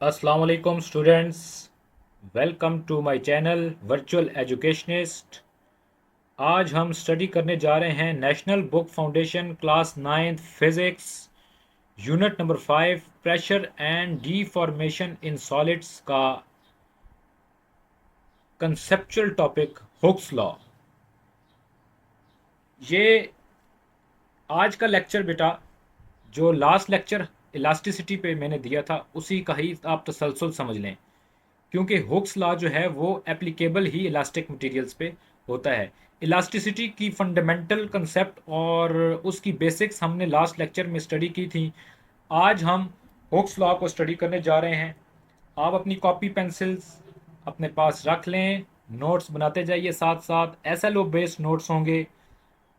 अस्सलाम वालेकुम students. Welcome to my channel virtual educationist. आज हम स्टडी करने जा रहे हैं national book foundation class 9th physics unit number 5 pressure and deformation in solids का कंसेप्चुअल टॉपिक हुक्स लॉ। ये आज का लेक्चर बेटा, जो लास्ट लेक्चर इलास्टिसिटी पे मैंने दिया था उसी का ही आप तसलसल समझ लें, क्योंकि हुक्स लॉ जो है वो एप्लीकेबल ही इलास्टिक मटेरियल्स पे होता है। इलास्टिसिटी की फंडामेंटल कंसेप्ट और उसकी बेसिक्स हमने लास्ट लेक्चर में स्टडी की थी। आज हम हुक्स लॉ को स्टडी करने जा रहे हैं। आप अपनी कॉपी पेंसिल्स अपने पास रख लें, नोट्स बनाते जाइए, साथ साथ एसएलओ बेस्ड नोट्स होंगे।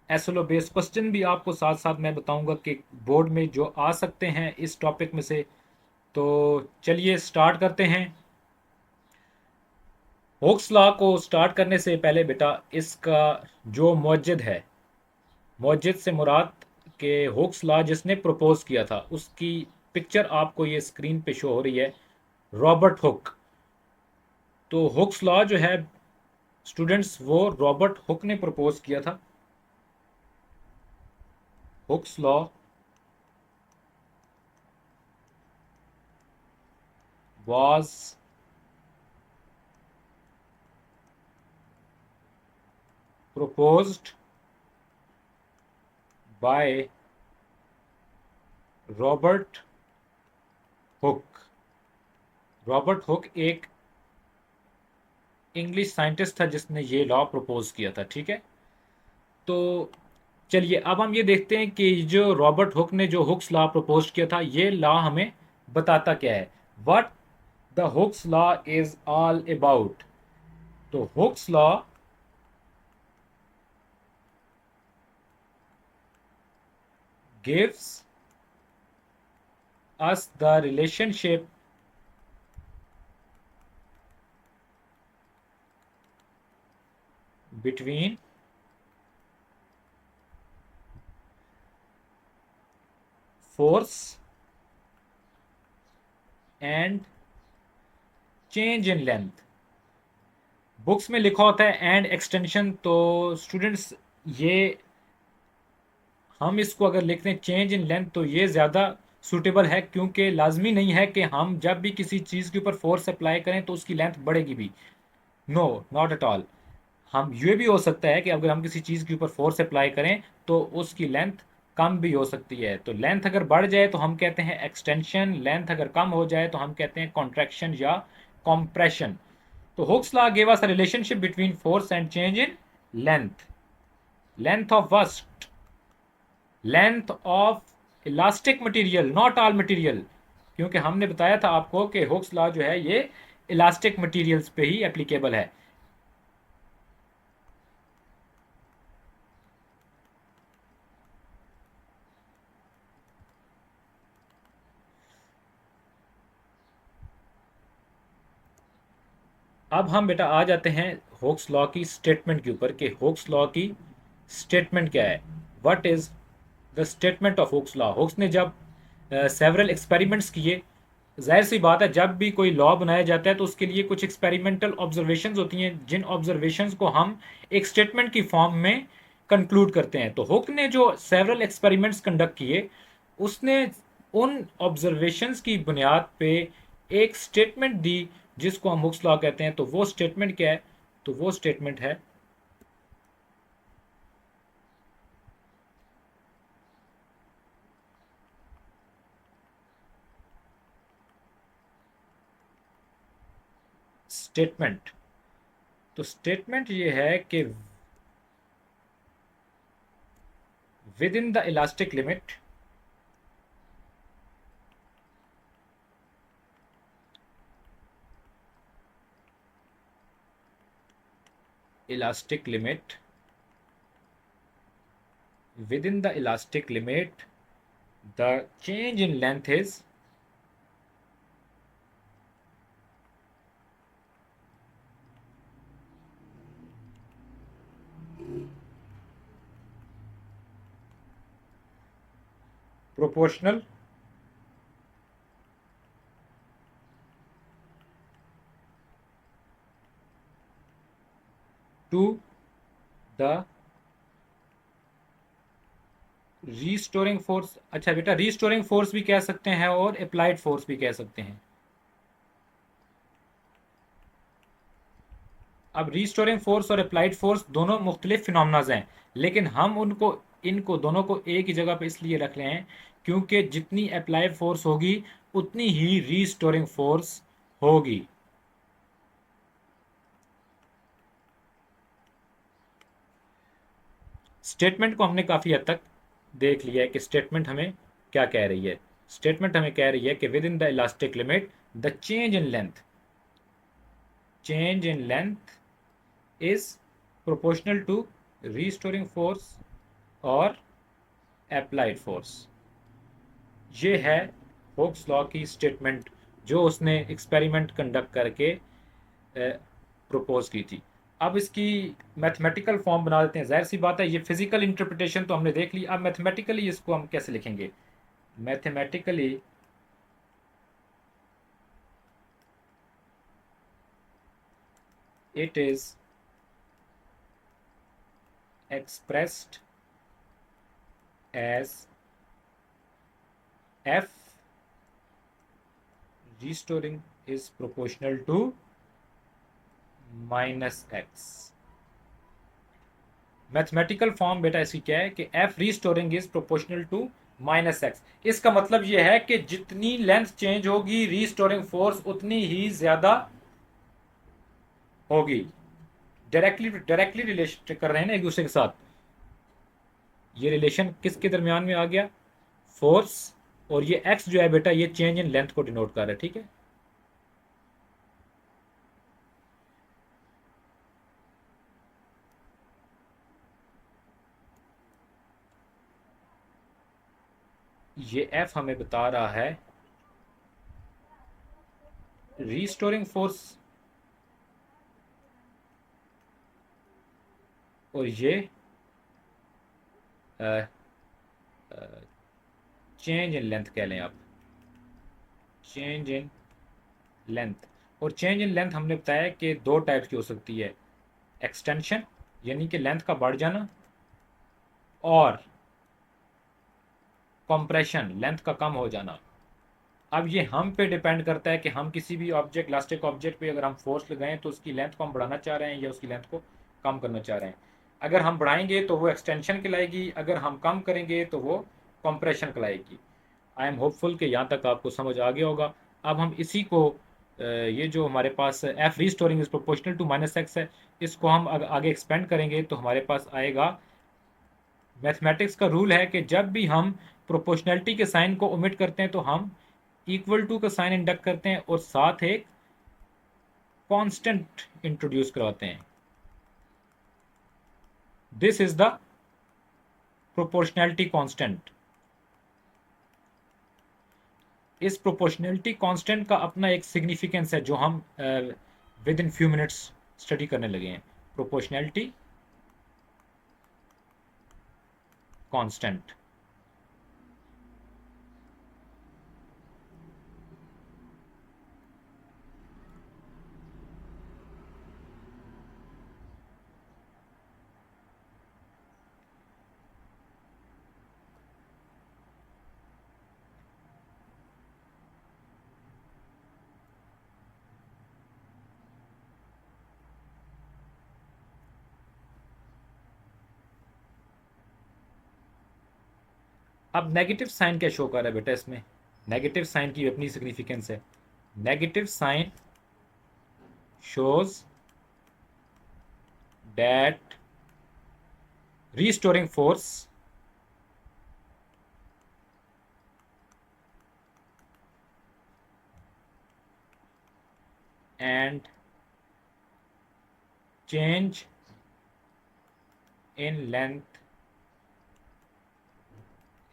एसएलओ बेस्ड क्वेश्चन भी आपको साथ साथ मैं बताऊंगा कि बोर्ड में जो आ सकते हैं इस टॉपिक में से। तो चलिए स्टार्ट करते हैं। हुक्स लॉ को स्टार्ट करने से पहले बेटा, इसका जो मौजद है, मौजद से मुराद के हुक्स लॉ जिसने प्रपोज किया था उसकी पिक्चर आपको ये स्क्रीन पे शो हो रही है, रॉबर्ट हुक। तो हुक्स लॉ जो है स्टूडेंट्स, वो रॉबर्ट हुक ने प्रपोज किया था। Hooke's law was proposed by Robert Hooke. Robert Hooke एक इंग्लिश साइंटिस्ट था जिसने ये लॉ प्रपोज किया था, ठीक है। तो चलिए अब हम ये देखते हैं कि जो रॉबर्ट हुक ने जो हुक्स लॉ प्रपोज किया था, ये लॉ हमें बताता क्या है, what the Hooke's law is all about. तो Hooke's law gives us the relationship between force and change in length. Books में लिखा होता है एंड एक्सटेंशन, तो स्टूडेंट्स ये हम इसको अगर लिखते हैं चेंज इन लेंथ तो ये ज़्यादा सूटेबल है, क्योंकि लाजमी नहीं है कि हम जब भी किसी चीज़ के ऊपर फोर्स अप्लाई करें तो उसकी लेंथ बढ़ेगी भी। No, not at all. हम ये भी हो सकता है कि अगर हम किसी चीज़ के ऊपर फोर्स अप्लाई करें तो उसकी लेंथ कम भी हो सकती है। तो लेंथ अगर बढ़ जाए तो हम कहते हैं एक्सटेंशन, लेंथ अगर कम हो जाए तो हम कहते हैं कॉन्ट्रैक्शन या कॉम्प्रेशन। तो Hooke's law give us a relationship between force and change in length. Length of waste, length of elastic material, not all material, क्योंकि हमने बताया था आपको कि हुक्स लॉ जो है ये इलास्टिक मटेरियल्स पे ही एप्लीकेबल है। अब हम बेटा आ जाते हैं हुक्स लॉ की स्टेटमेंट के ऊपर कि हुक्स लॉ की स्टेटमेंट क्या है। What is the statement of Hooke's law. Hooke's ने जब सेवरल एक्सपेरिमेंट्स किए, जाहिर सी बात है जब भी कोई लॉ बनाया जाता है तो उसके लिए कुछ एक्सपेरिमेंटल ऑब्जर्वेशंस होती हैं, जिन ऑब्जर्वेशंस को हम एक स्टेटमेंट की फॉर्म में कंक्लूड करते हैं। तो हुक ने जो सेवरल एक्सपेरिमेंट्स कंडक्ट किए, उसने उन ऑब्जर्वेशंस की बुनियाद पे एक स्टेटमेंट दी जिसको हम हुक्स लॉ कहते हैं। तो वो स्टेटमेंट क्या है? तो वो स्टेटमेंट है, स्टेटमेंट। तो स्टेटमेंट ये है कि within the elastic limit, elastic limit, within the elastic limit the change in length is proportional to the restoring force. अच्छा बेटा, रीस्टोरिंग फोर्स भी कह सकते हैं और अप्लाइड फोर्स भी कह सकते हैं। अब रीस्टोरिंग फोर्स और अप्लाइड फोर्स दोनों मुख्तलिफ फिनोमेनाज हैं, लेकिन हम उनको इनको दोनों को एक ही जगह पे इसलिए रख रहे हैं क्योंकि जितनी अप्लाइड फोर्स होगी उतनी ही रीस्टोरिंग फोर्स होगी। स्टेटमेंट को हमने काफ़ी हद तक देख लिया है कि स्टेटमेंट हमें क्या कह रही है। स्टेटमेंट हमें कह रही है कि within the elastic limit the change in length is proportional to restoring force और अप्लाइड फोर्स। ये है होक्स लॉ की स्टेटमेंट जो उसने एक्सपेरिमेंट कंडक्ट करके प्रपोज की थी। अब इसकी मैथमेटिकल फॉर्म बना देते हैं। जाहिर सी बात है, ये फिजिकल इंटरप्रिटेशन तो हमने देख ली, अब मैथमेटिकली इसको हम कैसे लिखेंगे। Mathematically it is expressed as f restoring is proportional to minus x। Mathematical form बेटा इसकी क्या है कि f restoring is proportional to minus x. इसका मतलब यह है कि जितनी लेंथ चेंज होगी रीस्टोरिंग फोर्स उतनी ही ज्यादा होगी। डायरेक्टली रिलेशन कर रहे हैं ना एक दूसरे के साथ। ये रिलेशन किसके दरमियान में आ गया, फोर्स, और ये एक्स जो है बेटा ये चेंज इन लेंथ को डिनोट कर रहा है। ठीक है, ये एफ हमें बता रहा है रीस्टोरिंग फोर्स, और ये चेंज इन लेंथ कह लें आप, चेंज इन लेंथ। और चेंज इन लेंथ हमने बताया कि दो टाइप्स की हो सकती है, एक्सटेंशन यानी कि लेंथ का बढ़ जाना, और कंप्रेशन लेंथ का कम हो जाना। अब ये हम पे डिपेंड करता है कि हम किसी भी ऑब्जेक्ट, इलास्टिक ऑब्जेक्ट पे अगर हम फोर्स लगाएं तो उसकी लेंथ को हम बढ़ाना चाह रहे हैं या उसकी लेंथ को कम करना चाह रहे हैं। अगर हम बढ़ाएंगे तो वो एक्सटेंशन कहलाएगी, अगर हम कम करेंगे तो वो कंप्रेशन कहलाएगी। आई एम होपफुल कि यहाँ तक आपको समझ आ गया होगा। अब हम इसी को ये जो हमारे पास F restoring is proportional to minus x है, इसको हम आगे एक्सपेंड करेंगे तो हमारे पास आएगा, मैथमेटिक्स का रूल है कि जब भी हम प्रोपोर्शनैलिटी के साइन को ओमिट करते हैं तो हम इक्वल टू का साइन इंडक्ट करते हैं और साथ एक कांस्टेंट इंट्रोड्यूस करवाते हैं। This is the proportionality constant. इस प्रोपोर्शनैलिटी कांस्टेंट का अपना एक सिग्निफिकेंस है जो हम with in few minutes study करने लगे हैं। Proportionality constant. अब नेगेटिव साइन क्या शो कर रहा है बेटा इसमें, नेगेटिव साइन की अपनी सिग्निफिकेंस है। Negative sign shows that restoring force and change in length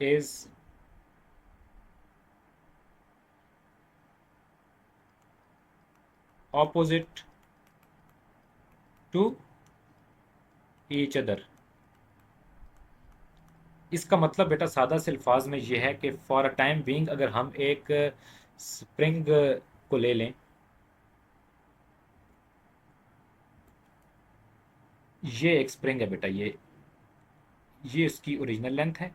is opposite to each other। इसका मतलब बेटा सादा से अल्फाज में ये है कि फॉर अ टाइम बीइंग अगर हम एक स्प्रिंग को ले लें, ये एक स्प्रिंग है बेटा, ये इसकी ओरिजिनल लेंथ है।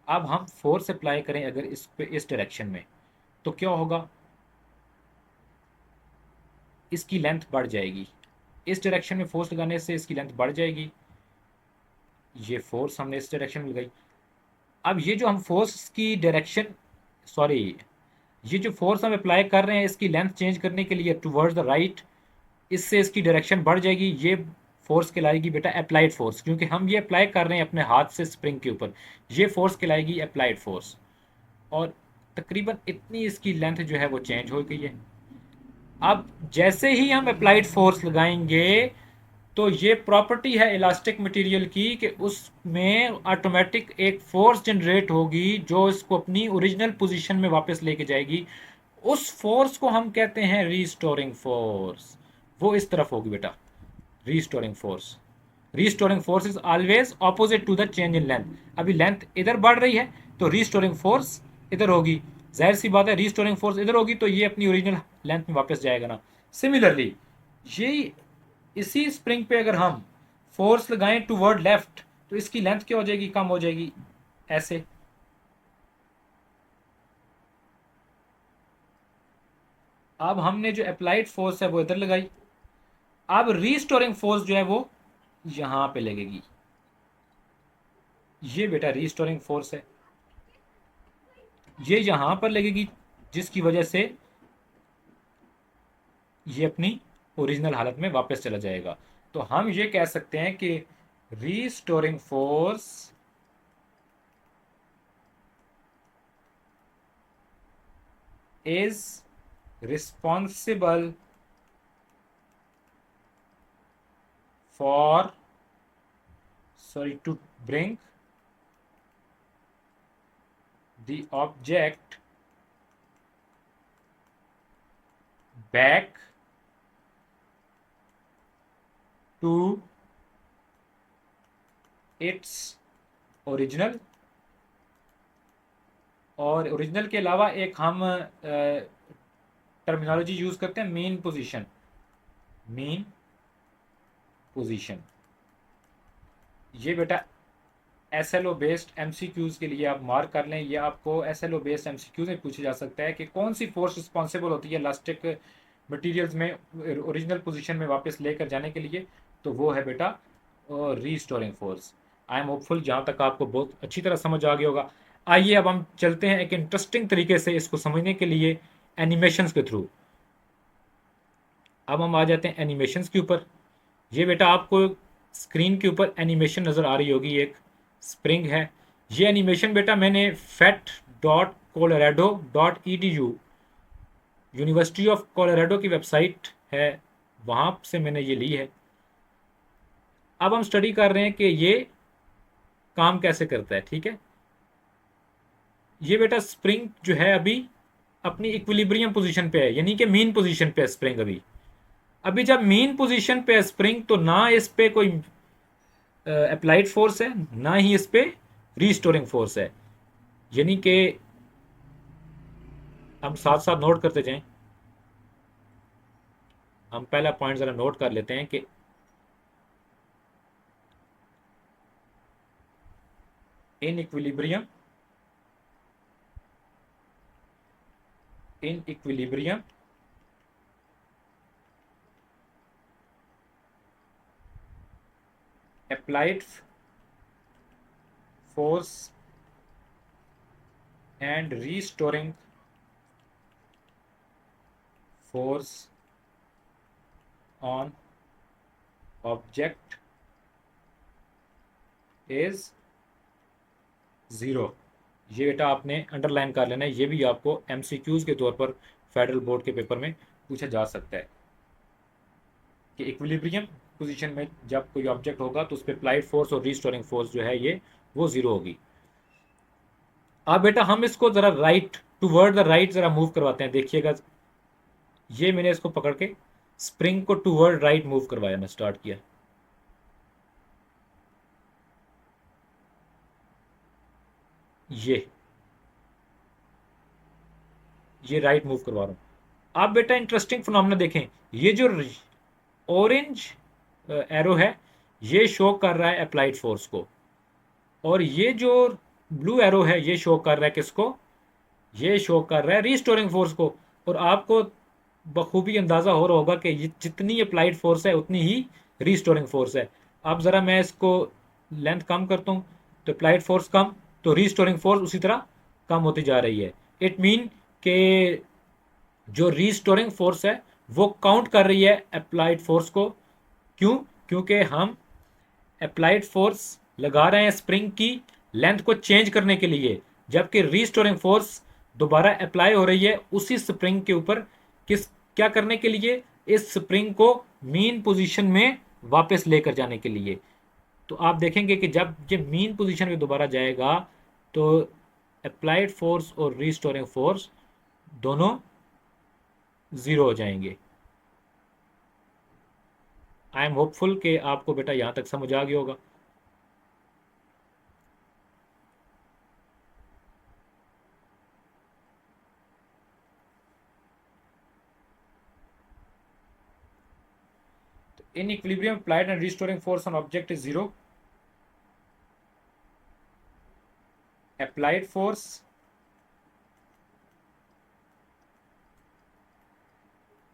अब हम फोर्स अप्लाई करें अगर इस पे इस डायरेक्शन में, तो क्या होगा, इसकी लेंथ बढ़ जाएगी। इस डायरेक्शन में फोर्स लगाने से इसकी लेंथ बढ़ जाएगी। ये फोर्स हमने इस डायरेक्शन में लगाई। अब ये जो हम फोर्स की डायरेक्शन, सॉरी, ये जो फोर्स हम अप्लाई कर रहे हैं इसकी लेंथ चेंज करने के लिए टुवर्ड्स द राइट, इससे इसकी डायरेक्शन बढ़ जाएगी। ये फोर्स कहलाएगी बेटा अप्लाइड फोर्स, क्योंकि हम ये अप्लाई कर रहे हैं अपने हाथ से स्प्रिंग के ऊपर। ये फोर्स कहलाएगी अप्लाइड फोर्स। और तकरीबन इतनी इसकी लेंथ जो है वो चेंज हो गई है। अब जैसे ही हम अप्लाइड फोर्स लगाएंगे, तो ये प्रॉपर्टी है इलास्टिक मटेरियल की कि उसमें ऑटोमेटिक एक फोर्स जनरेट होगी जो इसको अपनी ओरिजिनल पोजीशन में वापस लेके जाएगी। उस फोर्स को हम कहते हैं रीस्टोरिंग फोर्स। वो इस तरफ होगी बेटा, restoring force. Restoring force is always opposite to the change in length. अभी लेंथ इधर बढ़ रही है तो रीस्टोरिंग फोर्स इधर होगी। जाहिर सी बात है, रीस्टोरिंग फोर्स इधर होगी तो ये अपनी ओरिजिनल लेंथ में वापस जाएगा ना। सिमिलरली ये इसी स्प्रिंग पे अगर हम फोर्स लगाएं टूवर्ड लेफ्ट, तो इसकी लेंथ क्या हो जाएगी, कम हो जाएगी ऐसे। अब हमने जो अप्लाइड फोर्स है वो इधर लगाई। अब रीस्टोरिंग फोर्स जो है वो यहां पे लगेगी। ये बेटा रीस्टोरिंग फोर्स है, ये यहां पर लगेगी, जिसकी वजह से ये अपनी ओरिजिनल हालत में वापस चला जाएगा। तो हम ये कह सकते हैं कि restoring force is responsible for, sorry, to bring the object back to its original। और ओरिजिनल के अलावा एक हम टर्मिनोलॉजी यूज करते हैं, मीन पोजीशन। मीन पोजीशन ये बेटा SLO बेस्ड MCQs के लिए आप मार्क कर लें। ये आपको SLO बेस्ड MCQs में पूछा जा सकता है कि कौन सी फोर्स रिस्पॉन्सिबल होती है इलास्टिक मटेरियल्स में ओरिजिनल पोजीशन में वापस लेकर जाने के लिए। तो वो है बेटा restoring force. I am hopeful जहाँ तक आपको बहुत अच्छी तरह समझ आ गया होगा। आइए अब हम चलते हैं एक इंटरेस्टिंग तरीके से इसको समझने के लिए एनिमेशंस के थ्रू। अब हम आ जाते हैं एनिमेशंस के ऊपर। ये बेटा आपको स्क्रीन के ऊपर एनिमेशन नज़र आ रही होगी, एक स्प्रिंग है। ये एनिमेशन बेटा मैंने fet.colorado.edu, यूनिवर्सिटी ऑफ कोलोराडो की वेबसाइट है, वहाँ से मैंने ये ली है। अब हम स्टडी कर रहे हैं कि ये काम कैसे करता है, ठीक है। ये बेटा स्प्रिंग जो है अभी अपनी इक्विलिब्रियम पोजीशन पे है, यानी कि मीन पोजीशन पे है स्प्रिंग। अभी अभी जब मीन पोजीशन पे है स्प्रिंग, तो ना इस पे कोई अप्लाइड फोर्स है, ना ही इस पे रीस्टोरिंग फोर्स है। यानी कि हम साथ साथ नोट करते जाएं। हम पहला पॉइंट जरा नोट कर लेते हैं कि in equilibrium applied force and restoring force on object is 0। ये बेटा आपने अंडरलाइन कर लेना है, ये भी आपको MCQs के तौर पर फेडरल बोर्ड के पेपर में पूछा जा सकता है कि इक्विलिब्रियम पोजीशन में जब कोई ऑब्जेक्ट होगा तो उस पर अप्लाइड फोर्स और रीस्टोरिंग फोर्स जो है ये वो 0 होगी। अब बेटा हम इसको ज़रा राइट टूवर्ड द राइट ज़रा मूव करवाते हैं। देखिएगा, ये मैंने इसको पकड़ के स्प्रिंग को टूवर्ड राइट मूव करवाया, मैं स्टार्ट किया। ये राइट मूव करवा रहा हूँ। आप बेटा इंटरेस्टिंग फिनोमेना देखें, ये जो ऑरेंज एरो है ये शो कर रहा है अप्लाइड फोर्स को, और ये जो ब्लू एरो है ये शो कर रहा है किसको, ये शो कर रहा है रिस्टोरिंग फोर्स को। और आपको बखूबी अंदाज़ा हो रहा होगा कि ये जितनी अप्लाइड फोर्स है उतनी ही रिस्टोरिंग फोर्स है। अब ज़रा मैं इसको लेंथ कम करता हूँ, तो अप्लाइड फोर्स कम, तो रिस्टोरिंग फोर्स उसी तरह कम होती जा रही है। इट मीन के जो रिस्टोरिंग फोर्स है वो काउंट कर रही है अप्लाइड फोर्स को। क्यों? क्योंकि हम अप्लाइड फोर्स लगा रहे हैं स्प्रिंग की लेंथ को चेंज करने के लिए, जबकि रिस्टोरिंग फोर्स दोबारा अप्लाई हो रही है उसी स्प्रिंग के ऊपर, किस क्या करने के लिए, इस स्प्रिंग को मीन पोजीशन में वापस लेकर जाने के लिए। तो आप देखेंगे कि जब ये मीन पोजीशन में दोबारा जाएगा तो अप्लाइड फोर्स और रिस्टोरिंग फोर्स दोनों ज़ीरो हो जाएंगे। आई एम होपफुल कि आपको बेटा यहाँ तक समझ आ गया होगा। In equilibrium, applied and restoring force on object is zero. Applied force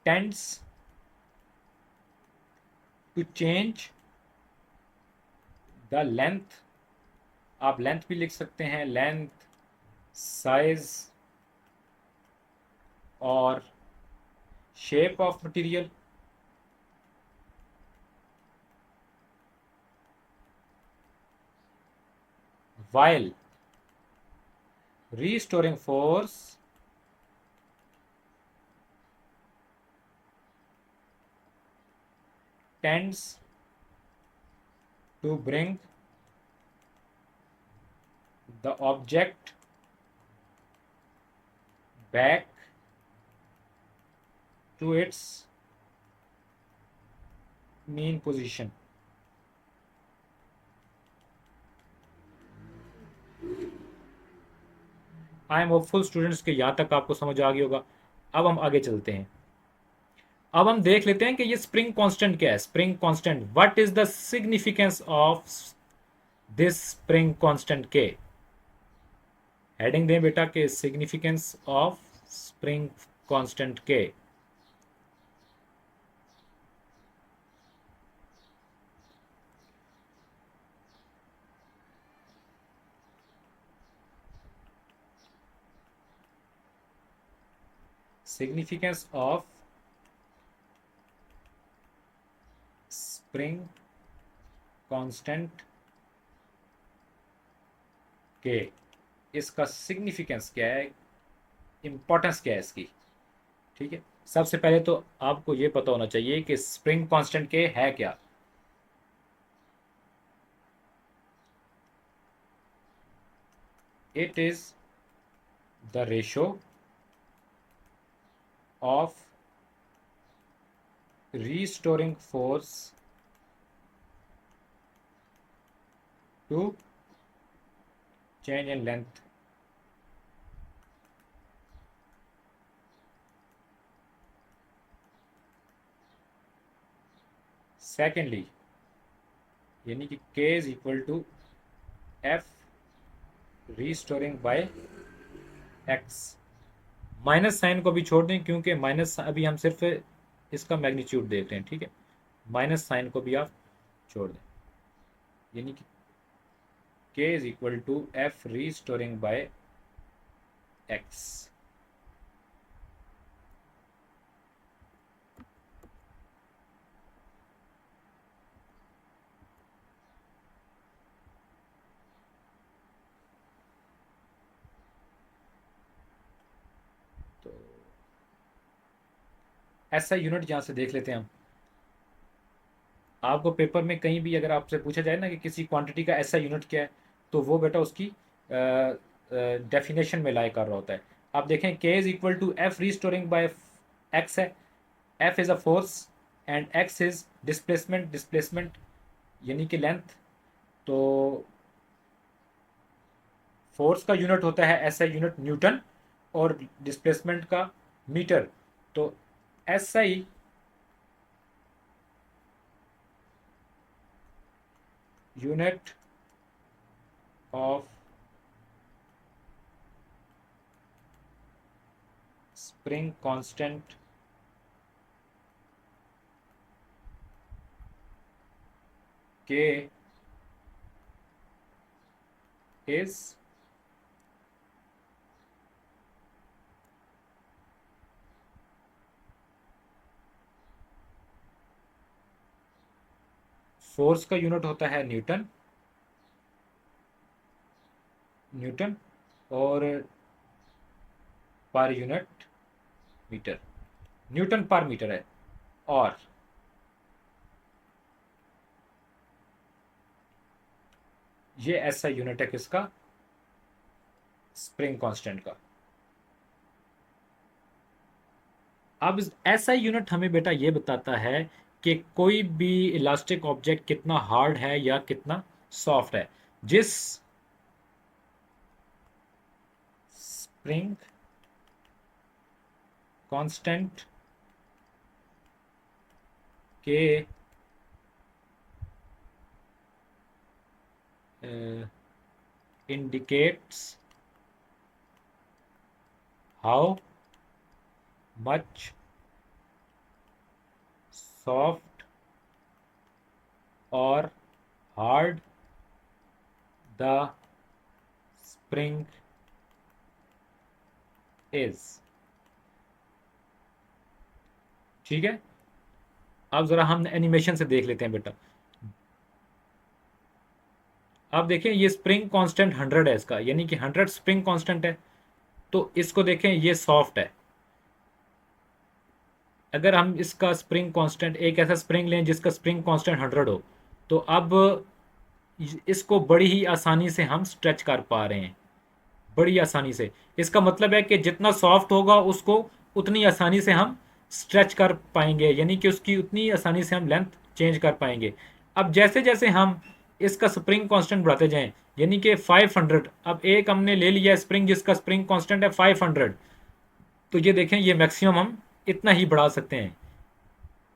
tends to change the length. आप लेंथ भी लिख सकते हैं, लेंथ, साइज और shape of material. While restoring force tends to bring the object back to its mean position. I am hopeful students के यहाँ तक आपको समझ आ गया होगा। अब हम आगे चलते हैं। अब हम देख लेते हैं कि ये स्प्रिंग कांस्टेंट क्या है। Spring constant, what is the significance of this spring constant के। हेडिंग दें बेटा के सिग्निफिकेंस ऑफ स्प्रिंग कांस्टेंट के। सिग्निफिकेंस ऑफ स्प्रिंग कांस्टेंट के, इसका सिग्निफिकेंस क्या है, इंपॉर्टेंस क्या है इसकी। ठीक है, सबसे पहले तो आपको ये पता होना चाहिए कि स्प्रिंग कांस्टेंट के है क्या। It is the ratio of restoring force to change in length. Secondly, यानी कि K is equal to F restoring by X। Minus sign को भी छोड़ दें क्योंकि माइनस अभी हम सिर्फ इसका मैग्नीट्यूड देख रहे हैं। ठीक है, माइनस साइन को भी आप छोड़ दें, यानी कि K is equal to F restoring by X। तो ऐसा यूनिट जहाँ से देख लेते हैं हम। आपको पेपर में कहीं भी अगर आपसे पूछा जाए ना कि किसी क्वांटिटी का ऐसा यूनिट क्या है, तो वो बेटा उसकी डेफिनेशन में लाया कर रहा होता है। आप देखें K is equal to F restoring by X है। F is a force and X is displacement, displacement यानी कि लेंथ। तो फोर्स का यूनिट होता है एसआई यूनिट न्यूटन और डिस्प्लेसमेंट का मीटर। तो SI unit of spring constant K is force का यूनिट होता है न्यूटन, न्यूटन और per unit metre, newton per metre है। और ये ऐसा यूनिट है किसका, स्प्रिंग कांस्टेंट का। अब ऐसा यूनिट हमें बेटा ये बताता है कि कोई भी इलास्टिक ऑब्जेक्ट कितना हार्ड है या कितना सॉफ्ट है। जिस स्प्रिंग कांस्टेंट के indicates how much soft or hard the spring is। ठीक है, अब जरा हम एनिमेशन से देख लेते हैं बेटा। अब देखें ये स्प्रिंग कांस्टेंट 100 है इसका, यानी कि 100 स्प्रिंग कांस्टेंट है। तो इसको देखें ये सॉफ्ट है। अगर हम इसका स्प्रिंग कांस्टेंट, एक ऐसा स्प्रिंग लें जिसका स्प्रिंग कांस्टेंट 100 हो, तो अब इसको बड़ी ही आसानी से हम स्ट्रेच कर पा रहे हैं, बड़ी आसानी से। इसका मतलब है कि जितना सॉफ्ट होगा उसको उतनी आसानी से हम स्ट्रेच कर पाएंगे, यानी कि उसकी उतनी आसानी से हम लेंथ चेंज कर पाएंगे। अब जैसे जैसे हम इसका स्प्रिंग कांस्टेंट बढ़ाते जाएं, यानी कि 500, अब एक हमने ले लिया स्प्रिंग जिसका स्प्रिंग कांस्टेंट है 500, तो ये देखें ये मैक्सिमम हम इतना ही बढ़ा सकते हैं,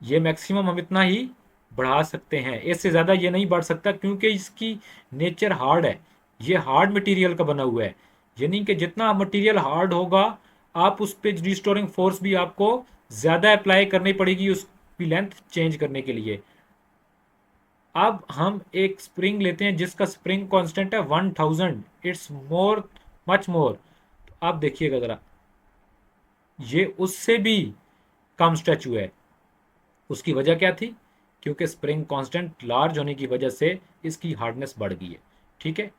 ये मैक्सिमम हम इतना ही बढ़ा सकते हैं, इससे ज़्यादा ये नहीं बढ़ सकता क्योंकि इसकी नेचर हार्ड है, ये हार्ड मटेरियल का बना हुआ है। यानी कि जितना मटेरियल हार्ड होगा, आप उस पर रिस्टोरिंग फोर्स भी आपको ज़्यादा अप्लाई करनी पड़ेगी उसकी लेंथ चेंज करने के लिए। अब हम एक स्प्रिंग लेते हैं जिसका स्प्रिंग कांस्टेंट है 1000, इट्स मोर, मच मोर। आप देखिएगा ज़रा, ये उससे भी कम स्ट्रेच हुआ है। उसकी वजह क्या थी, क्योंकि स्प्रिंग कांस्टेंट लार्ज होने की वजह से इसकी हार्डनेस बढ़ गई है। ठीक है,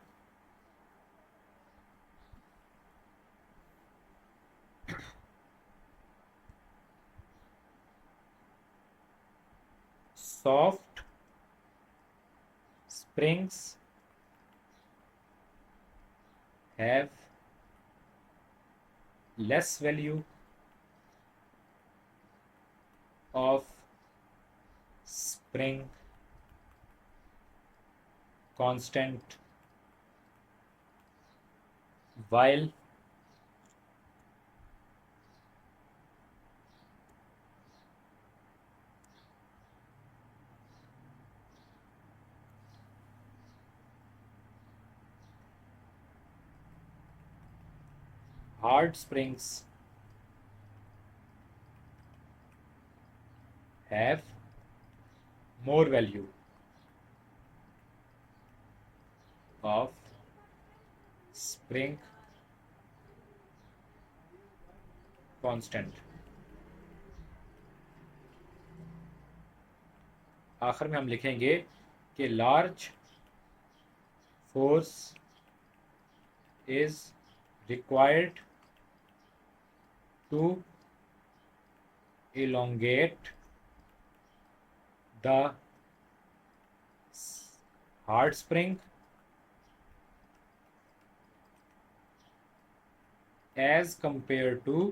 soft springs have less value of spring constant, while hard springs have more value of spring constant। आखिर में हम लिखेंगे कि large force is required to elongate the hard spring as compared to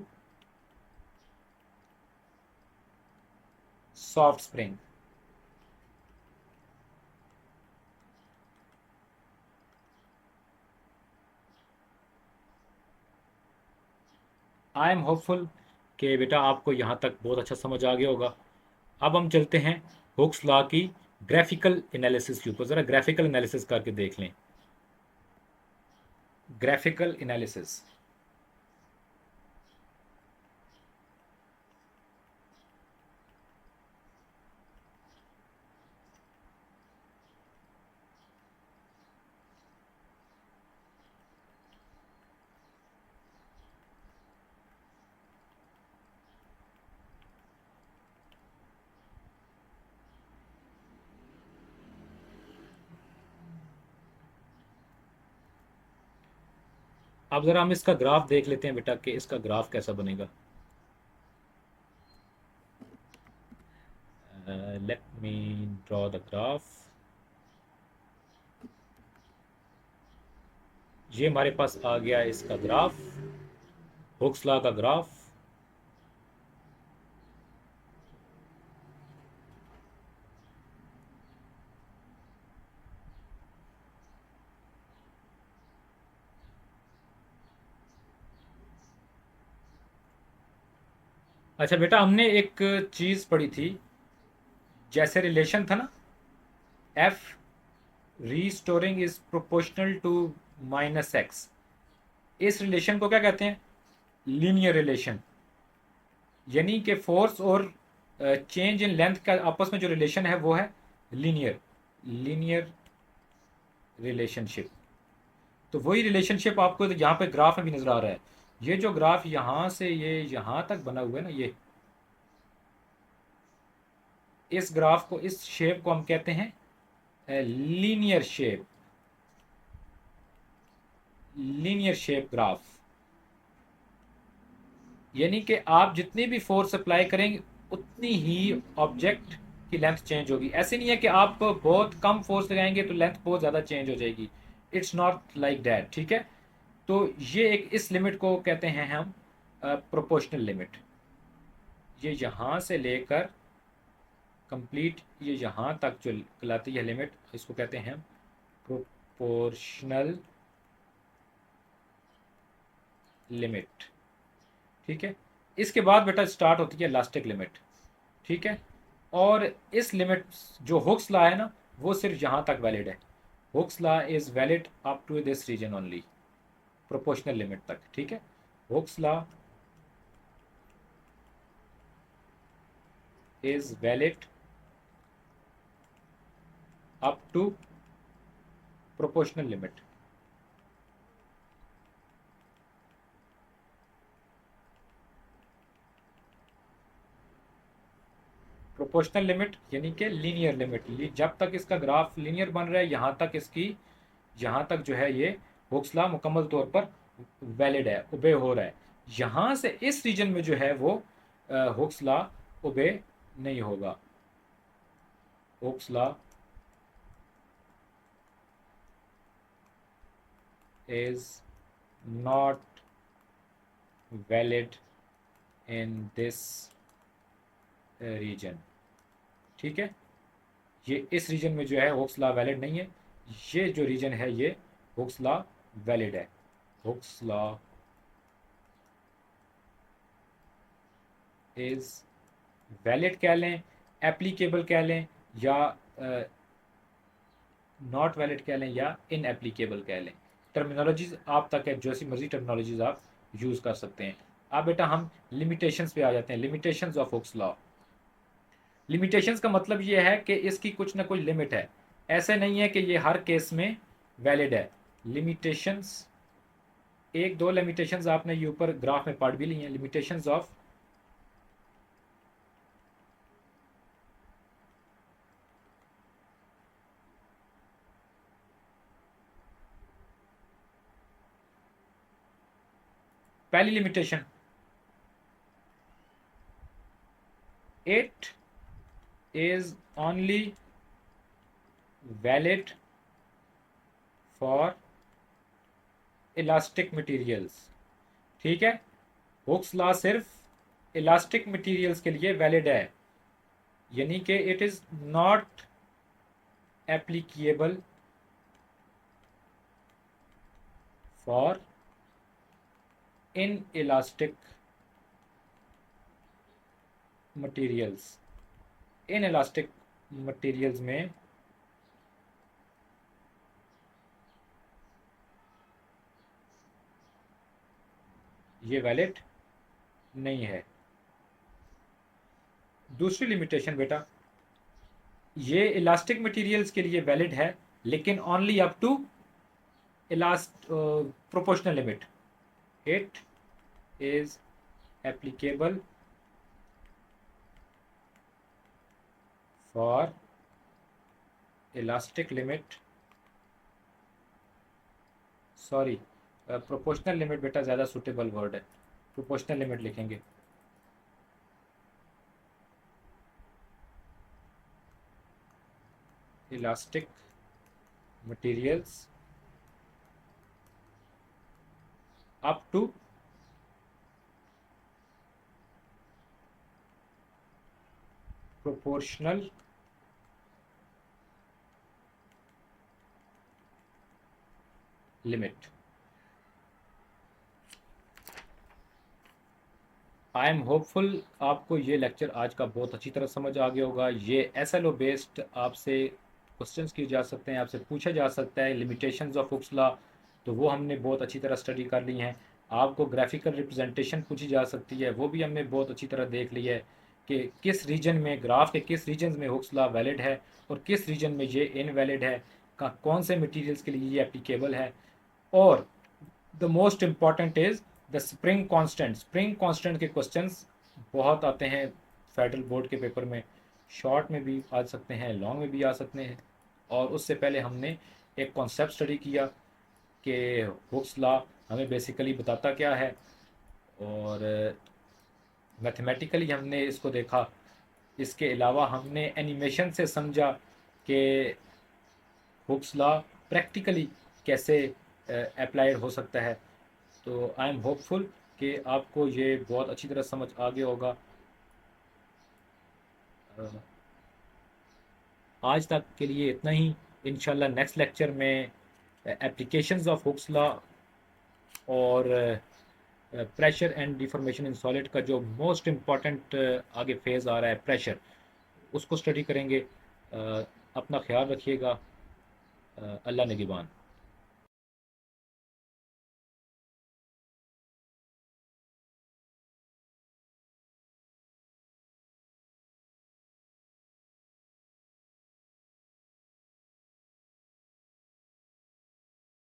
soft spring। I am hopeful कि बेटा आपको यहाँ तक बहुत अच्छा समझ आ गया होगा। अब हम चलते हैं हुक्स लॉ की ग्राफिकल एनालिसिस के ऊपर, ज़रा ग्राफिकल एनालिसिस करके देख लें। Graphical analysis. अब ज़रा हम इसका ग्राफ देख लेते हैं बेटा कि इसका ग्राफ कैसा बनेगा। Let me draw the graph. ये हमारे पास आ गया इसका ग्राफ, हुक्स लॉ का ग्राफ। अच्छा बेटा, हमने एक चीज़ पढ़ी थी, जैसे रिलेशन था ना, F restoring is proportional to minus X. इस रिलेशन को क्या कहते हैं? Linear relation. यानी कि फोर्स और चेंज इन लेंथ का आपस में जो रिलेशन है वो है लीनियर, लीनियर रिलेशनशिप। तो वही रिलेशनशिप आपको यहाँ पे ग्राफ में भी नजर आ रहा है। ये जो ग्राफ यहाँ से ये यहाँ तक बना हुआ है ना, ये इस ग्राफ को, इस शेप को हम कहते हैं linear shape, linear shape graph. यानी कि आप जितनी भी फोर्स अप्लाई करेंगे उतनी ही ऑब्जेक्ट की लेंथ चेंज होगी। ऐसे नहीं है कि आप बहुत कम फोर्स लगाएंगे तो लेंथ बहुत ज़्यादा चेंज हो जाएगी। इट्स नॉट लाइक दैट, ठीक है। तो ये एक, इस लिमिट को कहते हैं हम प्रोपोर्शनल लिमिट। ये यहाँ से लेकर कंप्लीट ये यहाँ तक जो कहलाती है लिमिट, इसको कहते हैं प्रोपोर्शनल लिमिट, ठीक है। इसके बाद बेटा स्टार्ट होती है इलास्टिक लिमिट, ठीक है। और इस लिमिट, जो हुक्स लॉ है ना, वो सिर्फ यहाँ तक वैलिड है। Hooke's law is valid up to this region only, proportional limit तक, ठीक है। Hooke's law is valid up to proportional limit. Proportional limit यानी कि लीनियर लिमिट, जब तक इसका ग्राफ लीनियर बन रहा है यहाँ तक इसकी, यहाँ तक जो है ये हुक्स लॉ मुकम्मल तौर पर वैलिड है, ओबे हो रहा है। यहाँ से इस रीजन में जो है वो हुक्स लॉ ओबे नहीं होगा। Hooke's law is not valid in this region, ठीक है। ये इस रीजन में जो है हुक्स लॉ वैलिड नहीं है। ये जो रीजन है ये हुक्स लॉ वैलिड है। हुक्स लॉ इज वैलिड कह लें, एप्लीकेबल कह लें, या नॉट वैलिड कह लें, या इन एप्लीकेबल कह लें। टर्मिनोलॉजीज आप तक है, जैसी मर्जी टर्मिनोलॉजीज आप यूज़ कर सकते हैं। अब बेटा हम लिमिटेशंस पे आ जाते हैं, limitations of Hooke's law. Limitations का मतलब ये है कि इसकी कुछ ना कुछ लिमिट है। ऐसे नहीं है कि ये हर केस में वैलिड है। लिमिटेशंस, एक दो लिमिटेशंस आपने ये ऊपर ग्राफ में पढ़ भी ली हैं। लिमिटेशंस ऑफ पहली limitation, it is only valid for elastic materials, ठीक है। हुक्स लॉ सिर्फ इलास्टिक मटेरियल्स के लिए वैलिड है, यानी कि it is not applicable for in elastic materials, in elastic materials में ये वैलिड नहीं है। दूसरी लिमिटेशन बेटा, ये इलास्टिक मटेरियल्स के लिए वैलिड है, लेकिन only up to elastic proportional limit. It is applicable for elastic limit, sorry proportional limit बेटा ज़्यादा सूटेबल वर्ड है, प्रोपोर्शनल लिमिट लिखेंगे। Elastic materials up to proportional limit. I am hopeful आपको ये लेक्चर आज का बहुत अच्छी तरह समझ आ गया होगा। ये एसएलओ बेस्ड आपसे क्वेश्चंस किए जा सकते हैं, आपसे पूछा जा सकता है लिमिटेशंस ऑफ हुक्स लॉ, तो वो हमने बहुत अच्छी तरह स्टडी कर ली हैं। आपको ग्राफिकल रिप्रेजेंटेशन पूछी जा सकती है, वो भी हमने बहुत अच्छी तरह देख ली है कि किस रीजन में, ग्राफ के किस रीजन में हुक्स लॉ वैलिड है और किस रीजन में ये इनवैलिड है, कौन से मटीरियल्स के लिए ये एप्लीकेबल है। और the most important is the spring constant. Spring constant के क्वेश्चंस बहुत आते हैं फेडरल बोर्ड के पेपर में, शॉर्ट में भी आ सकते हैं, लॉन्ग में भी आ सकते हैं। और उससे पहले हमने एक कॉन्सेप्ट स्टडी किया कि हुक्स लॉ हमें बेसिकली बताता क्या है, और मैथमेटिकली हमने इसको देखा। इसके अलावा हमने एनिमेशन से समझा कि हुक्स लॉ प्रैक्टिकली कैसे अप्लाइड हो सकता है। तो आई एम होपफुल कि आपको ये बहुत अच्छी तरह समझ आ गया होगा। आज तक के लिए इतना ही। इंशाल्लाह नेक्स्ट लेक्चर में एप्लीकेशंस ऑफ हुक्स लॉ और pressure and deformation in solid का जो मोस्ट इम्पॉर्टेंट आगे फेज़ आ रहा है प्रेशर, उसको स्टडी करेंगे। अपना ख्याल रखिएगा। अल्लाह निगहबान।